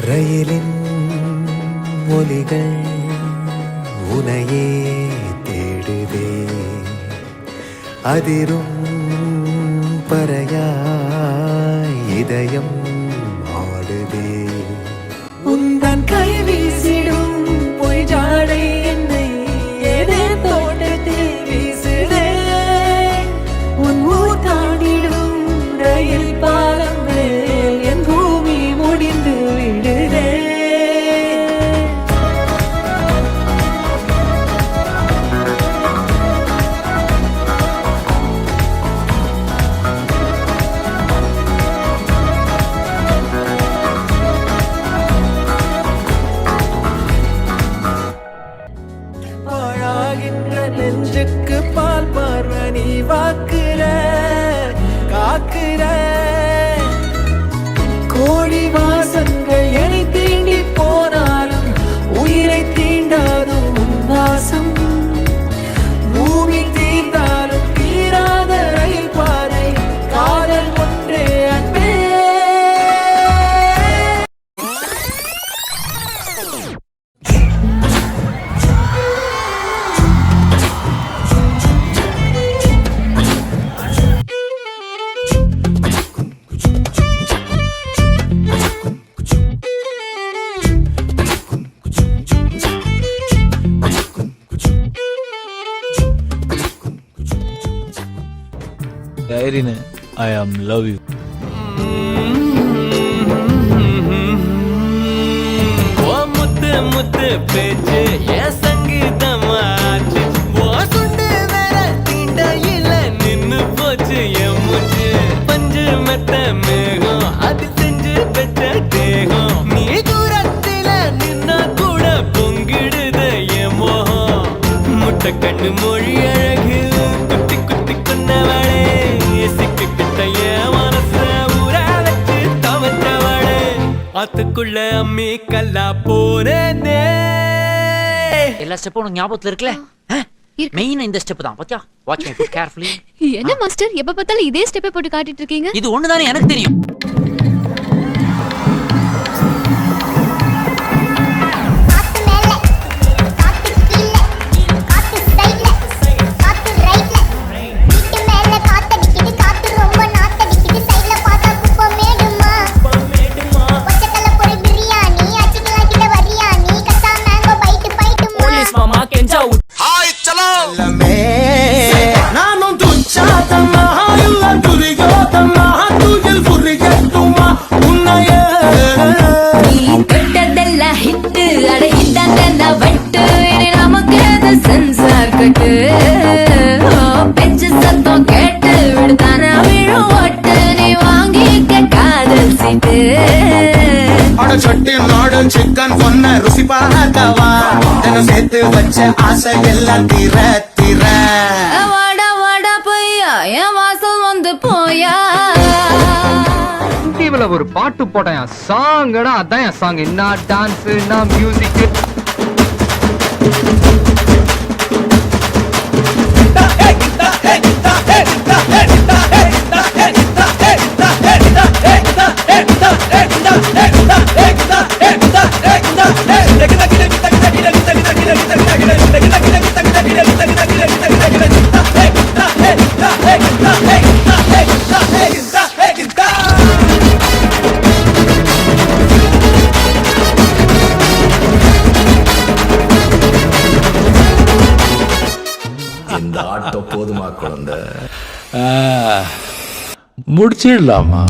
ரயிலின் ஒலிகள் உனையே தேடுதே, அதிரும் பறையாய் இதயம் ஆடுதே. உந்தன் கை வீசிடும் பொய் ஜாடை என்னை ஏதே தோட்டத்தில் வீசுதே. உன் ஊர் தாண்டிடும் ரயில் பாலம் மேல் என் பூமி முடிந்து விடுதே. நெஞ்சுக்கு பால் பார்வ நீ வாக்குற காக்குற கோடி வாசங்கள் என்னை தீண்டி போனாலும் உயிரை தீண்டாதும் வாசம். பூமி தீர்ந்தாலும் தீராத ரயில் பாதை காதல் ஒன்றே அன்பே. Irene, I am love you. ஓ முத்து முத்து பேச்சு என் சங்கீதமாச்சு. ஓ சுண்டு வேற தீண்டையில நின்னு போச்சு என் மூச்சு. பஞ்சு மெத்த மேகம் அது செஞ்சு பெற்ற தேகம். நீ தூரத்தில நின்னா கூட பொங்கிடுது என் மோகம். முட்டை கண்ணு மொழி அழகு குத்தி குத்தி கொண்டவளே. அதுக்குள்ள அம்மி கல்லா போறேனே. எல்லா ஸ்டெப்பும் உனக்கு ஞாபகத்துல இருக்குல்ல? மெயின் இந்த ஸ்டெப் தான். பாத்தியா? Watch my foot carefully. என்ன மாஸ்டர் எப்ப பார்த்தாலும் இதே ஸ்டெப்பை போட்டு காட்டிட்டு இருக்கீங்க? இது ஒண்ணுதானே எனக்கு தெரியும். சிக்கன் பொண்ண ருசி பார்க்கவா தினம் சேர்த்து வச்ச ஆசை எல்லாம் தீர தீர. வாடா வாடா பையா என் வாசல் வந்து போயா. டிவில ஒரு பாட்டு போட்டேன் சாங்கடா, அதான் என் சாங். என்ன டான்ஸ் என்ன மியூசிக். இந்த ஆட்டோ போதுமா குழந்தை? முடிச்சிடலாமா?